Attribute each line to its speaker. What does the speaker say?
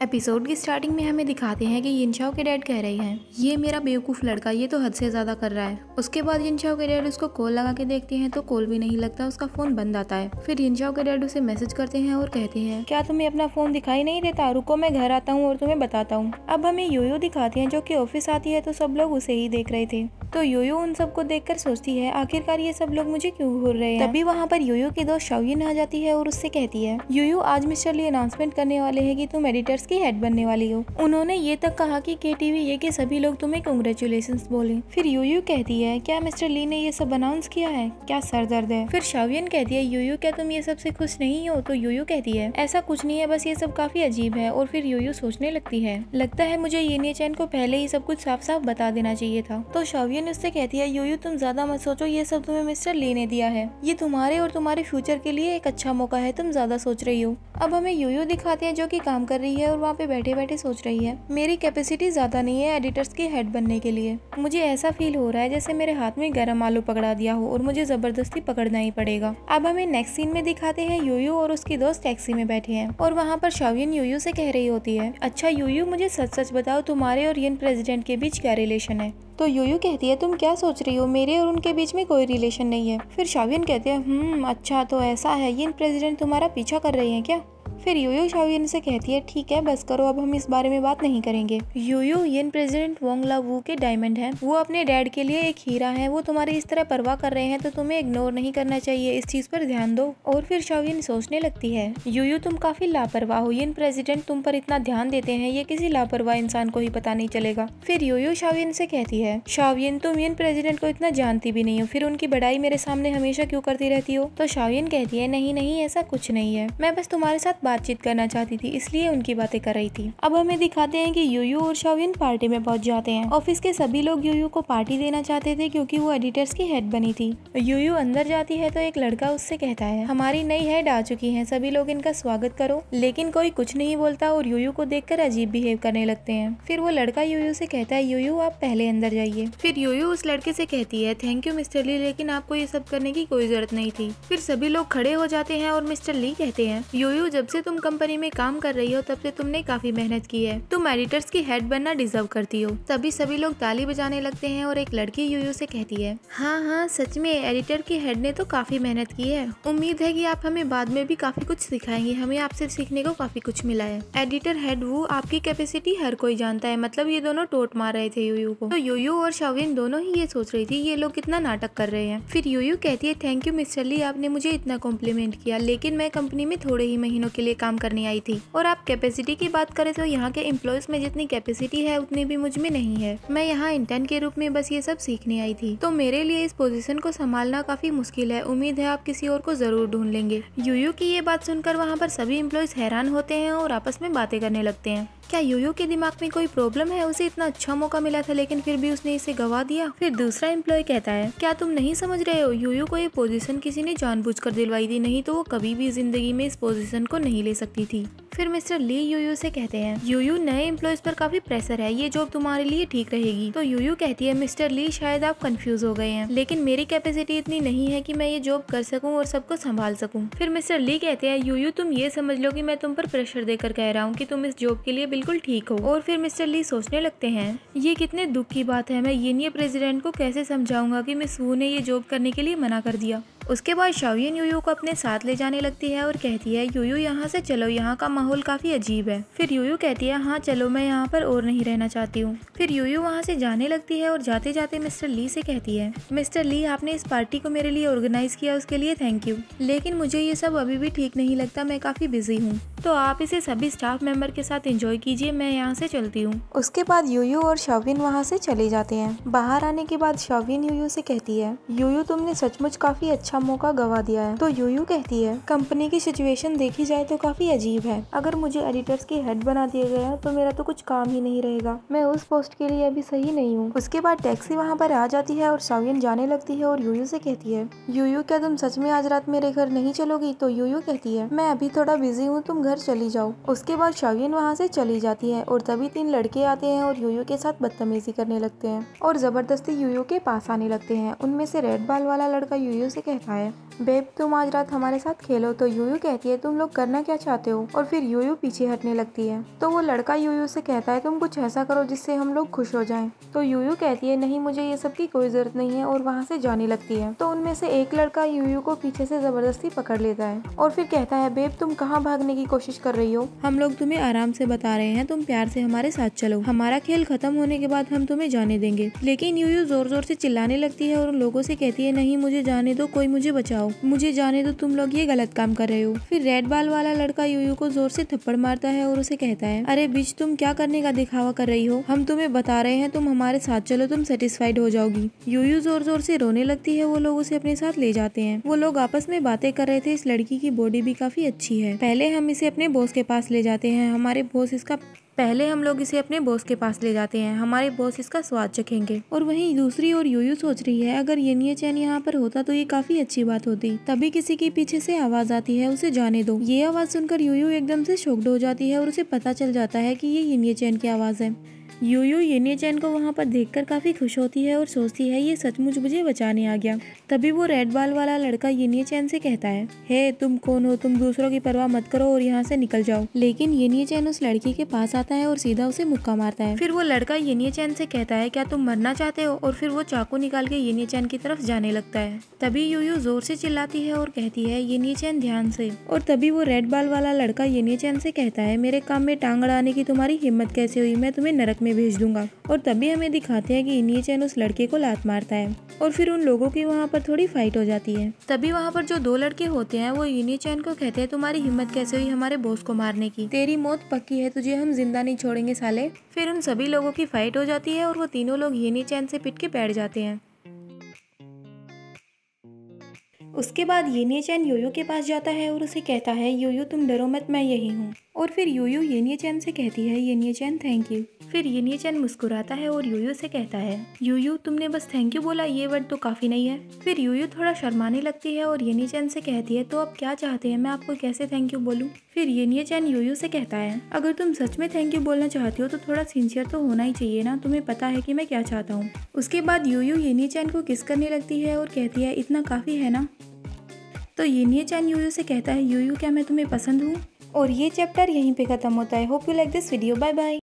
Speaker 1: Episode की starting में हमें दिखाते हैं कि यिनचाओ के डैड कह रहे हैं, ये मेरा बेवकूफ लड़का ये तो हद से ज्यादा कर रहा है। उसके बाद यिनचाओ के डैड उसको कॉल लगा के देखते हैं तो कॉल भी नहीं लगता, उसका फोन बंद आता है। फिर यिनचाओ के डैड उसे मैसेज करते हैं और कहते हैं, क्या तुम्हें अपना फोन दिखाई नहीं देता, रुको मैं घर आता हूँ और तुम्हें बताता हूँ। अब हमें योयो दिखाती है जो कि ऑफिस आती है तो सब लोग उसे ही देख रहे थे। तो योयो उन सबको देखकर सोचती है, आखिरकार ये सब लोग मुझे क्यों घूर रहे हैं। तभी वहाँ पर योयो की दोस्त शाओयिन आ जाती है और उससे कहती है, योयो आज मिस्टर ली अनाउंसमेंट करने वाले हैं कि तुम एडिटर्स की हेड बनने वाली हो। उन्होंने ये तक कहा कि KTV ये के सभी लोग तुम्हें कांग्रेचुलेशंस बोले। फिर योयो कहती है, क्या मिस्टर ली ने ये सब अनाउंस किया है, क्या सर दर्द है। फिर शाओयिन कहती है, योयो क्या तुम ये सब से खुश नहीं हो। तो योयो कहती है, ऐसा कुछ नहीं है, बस ये सब काफी अजीब है। और फिर योयो सोचने लगती है, लगता है मुझे येनिया चैन को पहले ही सब कुछ साफ साफ बता देना चाहिए था। तो शाओयिन उससे कहती है, योयो तुम ज्यादा मत सोचो, ये सब तुम्हें मिस्टर ली ने दिया है, ये तुम्हारे और तुम्हारे फ्यूचर के लिए एक अच्छा मौका है, तुम ज्यादा सोच रही हो। अब हमें योयो दिखाते हैं जो कि काम कर रही है और वहाँ पे बैठे बैठे सोच रही है, मेरी कैपेसिटी ज्यादा नहीं है एडिटर्स की हेड बनने के लिए। मुझे ऐसा फील हो रहा है जैसे मेरे हाथ में गरम आलू पकड़ा दिया हो और मुझे जबरदस्ती पकड़ना ही पड़ेगा। अब हमें नेक्स्ट सीन में दिखाते हैं योयो और उसकी दोस्त टैक्सी में बैठे हैं और वहाँ पर शाओयिन योयो से कह रही होती है, अच्छा योयो मुझे सच सच बताओ तुम्हारे और यिन प्रेसिडेंट के बीच क्या रिलेशन है। तो योयो कहती है, तुम क्या सोच रही हो, मेरे और उनके बीच में कोई रिलेशन नहीं है। फिर शाओयिन कहती है, अच्छा तो ऐसा है, यिन प्रेसिडेंट तुम्हारा पीछा कर रहे हैं क्या। फिर योयो शाओयिन से कहती है, ठीक है बस करो, अब हम इस बारे में बात नहीं करेंगे। योयो यिन प्रेसिडेंट वोंग ला वू के डायमंड हैं, वो अपने डैड के लिए एक हीरा है, वो तुम्हारी इस तरह परवाह कर रहे हैं तो तुम्हें इग्नोर नहीं करना चाहिए, इस चीज पर ध्यान दो। और फिर शाओयिन सोचने लगती है, योयो तुम काफी लापरवाह हो, यिन प्रेसिडेंट तुम पर इतना ध्यान देते हैं, ये किसी लापरवाह इंसान को ही पता नहीं चलेगा। फिर योयो शाओयिन से कहती है, शाओयिन तुम यिन प्रेसिडेंट को इतना जानती भी नहीं हो, फिर उनकी बड़ाई मेरे सामने हमेशा क्यों करती रहती हो। तो शाओयिन कहती है, नहीं नहीं ऐसा कुछ नहीं है, मैं बस तुम्हारे साथ बातचीत करना चाहती थी, इसलिए उनकी बातें कर रही थी। अब हमें दिखाते हैं कि योयो और शाओयिन पार्टी में पहुंच जाते हैं। ऑफिस के सभी लोग योयो को पार्टी देना चाहते थे क्योंकि वो एडिटर्स की हेड बनी थी। योयो अंदर जाती है तो एक लड़का उससे कहता है, हमारी नई हेड आ चुकी है, सभी लोग इनका स्वागत करो। लेकिन कोई कुछ नहीं बोलता और योयो को देखकर अजीब बिहेव करने लगते हैं। फिर वो लड़का योयो से कहता है, योयो आप पहले अंदर जाइए। फिर योयो उस लड़के से कहती है, थैंक यू मिस्टर ली, लेकिन आपको ये सब करने की कोई जरूरत नहीं थी। फिर सभी लोग खड़े हो जाते हैं और मिस्टर ली कहते हैं, योयो जब से तुम कंपनी में काम कर रही हो तब से तुमने काफी मेहनत की है, तुम एडिटर्स की हेड बनना डिजर्व करती हो। तभी सभी लोग ताली बजाने लगते हैं और एक लड़की योयो से कहती है, हाँ सच में एडिटर की हेड ने तो काफी मेहनत की है, उम्मीद है कि आप हमें बाद में भी काफी कुछ सिखाएंगे, हमें आपसे सीखने को काफी कुछ मिला है। एडिटर हेड वो आपकी कैपेसिटी हर कोई जानता है। मतलब ये दोनों टोट मार रहे थे योयो को। तो योयो और शाओयिन दोनों ही ये सोच रही थी ये लोग कितना नाटक कर रहे हैं। फिर योयो कहती है, थैंक यू मिस्टर ली, आपने मुझे इतना कॉम्प्लीमेंट किया, लेकिन मैं कंपनी में थोड़े ही महीनों के लिए काम करने आई थी और आप कैपेसिटी की बात करें तो यहाँ के एम्प्लॉयज में जितनी कैपेसिटी है उतनी भी मुझ में नहीं है। मैं यहाँ इंटर्न के रूप में बस ये सब सीखने आई थी, तो मेरे लिए इस पोजीशन को संभालना काफी मुश्किल है, उम्मीद है आप किसी और को जरूर ढूंढ लेंगे। योयो की ये बात सुनकर वहाँ पर सभी एम्प्लॉयज हैरान होते हैं और आपस में बातें करने लगते हैं। क्या योयो के दिमाग में कोई प्रॉब्लम है, उसे इतना अच्छा मौका मिला था लेकिन फिर भी उसने इसे गवा दिया। फिर दूसरा एम्प्लॉय कहता है, क्या तुम नहीं समझ रहे हो, योयो को ये पोजीशन किसी ने जानबूझकर दिलवाई थी, नहीं तो वो कभी भी जिंदगी में इस पोजीशन को नहीं ले सकती थी। फिर मिस्टर ली योयो से कहते हैं, योयो नए एम्प्लॉयज पर काफी प्रेशर है, ये जॉब तुम्हारे लिए ठीक रहेगी। तो योयो कहती है, मिस्टर ली शायद आप कंफ्यूज हो गए हैं, लेकिन मेरी कैपेसिटी इतनी नहीं है कि मैं ये जॉब कर सकूं और सबको संभाल सकूं। फिर मिस्टर ली कहते हैं, योयो तुम ये समझ लो कि मैं तुम पर प्रेशर देकर कह रहा हूँ कि तुम इस जॉब के लिए बिल्कुल ठीक हो। और फिर मिस्टर ली सोचने लगते हैं, ये कितने दुख की बात है, मैं येनिया प्रेसिडेंट को कैसे समझाऊंगा कि मिस वू ने ये जॉब करने के लिए मना कर दिया। उसके बाद शाओयिन योयो को अपने साथ ले जाने लगती है और कहती है, योयो यहाँ से चलो, यहाँ का माहौल काफी अजीब है। फिर योयो कहती है, हाँ चलो, मैं यहाँ पर और नहीं रहना चाहती हूँ। फिर योयो वहाँ से जाने लगती है और जाते जाते मिस्टर ली से कहती है, मिस्टर ली आपने इस पार्टी को मेरे लिए ऑर्गेनाइज किया उसके लिए थैंक यू, लेकिन मुझे ये सब अभी भी ठीक नहीं लगता, मैं काफी बिजी हूँ, तो आप इसे सभी स्टाफ मेंबर के साथ एंजॉय कीजिए, मैं यहाँ से चलती हूँ। उसके बाद योयो और शाओयिन वहाँ से चले जाते हैं। बाहर आने के बाद शाओयिन योयो से कहती है, योयो तुमने सचमुच काफी अच्छा मौका गवा दिया है। तो योयो कहती है, कंपनी की सिचुएशन देखी जाए तो काफी अजीब है, अगर मुझे एडिटर्स की हेड बना दिया गया तो मेरा तो कुछ काम ही नहीं रहेगा, मैं उस पोस्ट के लिए अभी सही नहीं हूँ। उसके बाद टैक्सी वहाँ पर आ जाती है और शाओयिन जाने लगती है और योयो से कहती है, योयो क्या तुम सच में आज रात मेरे घर नहीं चलोगी। तो योयो कहती है, मैं अभी थोड़ा बिजी हूँ, तुम घर घर चली जाओ। उसके बाद शाओयिन वहाँ से चली जाती है और तभी 3 लड़के आते हैं और यूयू के साथ बदतमीजी करने लगते हैं और जबरदस्ती यूयू के पास आने लगते हैं। उनमें से रेड बाल वाला लड़का यूयू से कहता है, बेब तुम आज रात हमारे साथ खेलो। तो यूयू कहती है, तुम लोग करना क्या चाहते हो? और फिर यूयू पीछे हटने लगती है। तो वो लड़का यूयू से कहता है, तुम कुछ ऐसा करो जिससे हम लोग खुश हो जाएं। तो यूयू कहती है, नहीं मुझे ये सब की कोई जरूरत नहीं है और वहाँ से जाने लगती है। तो उनमें से एक लड़का यूयू को पीछे से जबरदस्ती पकड़ लेता है और फिर कहता है, बेब तुम कहाँ भागने की कोशिश कर रही हो? हम लोग तुम्हें आराम से बता रहे हैं, तुम प्यार से हमारे साथ चलो। हमारा खेल खत्म होने के बाद हम तुम्हें जाने देंगे। लेकिन यूयू जोर जोर से चिल्लाने लगती है और उन लोगों से कहती है, नहीं मुझे जाने दो, कोई मुझे बचाओ, मुझे जाने दो, तुम लोग ये गलत काम कर रहे हो। फिर रेड बाल वाला लड़का यूयू को जोर से थप्पड़ मारता है और उसे कहता है, अरे बिच तुम क्या करने का दिखावा कर रही हो? हम तुम्हें बता रहे हैं, तुम हमारे साथ चलो, तुम सेटिस्फाइड हो जाओगी। यूयू जोर जोर से रोने लगती है। वो लोग उसे अपने साथ ले जाते हैं। वो लोग आपस में बातें कर रहे थे। इस लड़की की बॉडी भी काफी अच्छी है। पहले हम इसे अपने बॉस के पास ले जाते हैं। हम लोग इसे अपने बॉस के पास ले जाते हैं। हमारे बॉस इसका स्वाद चखेंगे। और वहीं दूसरी ओर यूयू सोच रही है, अगर येनिये चैन यहाँ पर होता तो ये काफी अच्छी बात होती। तभी किसी के पीछे से आवाज आती है, उसे जाने दो। ये आवाज सुनकर यूयू एकदम से शॉक्ड हो जाती है और उसे पता चल जाता है कि ये येनिये चैन की आवाज है। यूयू येनिये चैन को वहाँ पर देखकर काफी खुश होती है और सोचती है, ये सचमुच मुझे बचाने आ गया। तभी वो रेड बाल वाला लड़का येनिये चैन से कहता है, हे तुम कौन हो? तुम दूसरों की परवाह मत करो और यहाँ से निकल जाओ। लेकिन येनिये चैन उस लड़की के पास आता है और सीधा उसे मुक्का मारता है। फिर वो लड़का येनिये चैन से कहता है, क्या तुम मरना चाहते हो? और फिर वो चाकू निकाल के येनिये चैन की तरफ जाने लगता है। तभी यूयू जोर से चिल्लाती है और कहती है, येनिये चैन ध्यान से। और तभी वो रेड बाल वाला लड़का येनिये चैन से कहता है, मेरे काम में टांग अड़ाने की तुम्हारी हिम्मत कैसे हुई? मैं तुम्हें नरक में भेज दूंगा। और तभी हमें दिखाते हैं कि येनिये चैन उस लड़के को लात मारता है और फिर उन लोगों की वहाँ पर थोड़ी फाइट हो जाती है। तभी वहाँ पर जो 2 लड़के होते हैं वो येनिये चैन को कहते हैं, तुम्हारी हिम्मत कैसे हुई हमारे बॉस को मारने की? तेरी मौत पक्की है, तुझे हम जिंदा नहीं छोड़ेंगे साले। फिर उन सभी लोगों की फाइट हो जाती है और वो तीनों लोग येनिये चैन से पिट के बैठ जाते हैं। उसके बाद येनिये चैन यूयू के पास जाता है और उसे कहता है, यूयू तुम डरो मत, मैं यही हूँ। और फिर यूयू येनिये चैन से कहती है, येनिये चैन थैंक यू। फिर येनिये चैन मुस्कुराता है और यूयू से कहता है, यूयू तुमने बस थैंक यू बोला, ये वर्ड तो काफी नहीं है। फिर यूयू थोड़ा शर्माने लगती है और येनिये चैन से कहती है, तो अब क्या चाहते हैं, मैं आपको कैसे थैंक यू बोलूँ? फिर येनिये चैन यूयू से कहता है, अगर तुम सच में थैंक यू बोलना चाहती हो तो थोड़ा सिंसियर तो होना ही चाहिए ना, तुम्हें पता है कि मैं क्या चाहता हूँ। उसके बाद यूयू येनिये चैन को किस करने लगती है और कहती है, इतना काफी है ना? तो येनिये चैन यूयू से कहता है, यूयू क्या मैं तुम्हें पसंद हूँ? और ये चैप्टर यहीं पे खत्म होता है। Hope you like this video. Bye bye.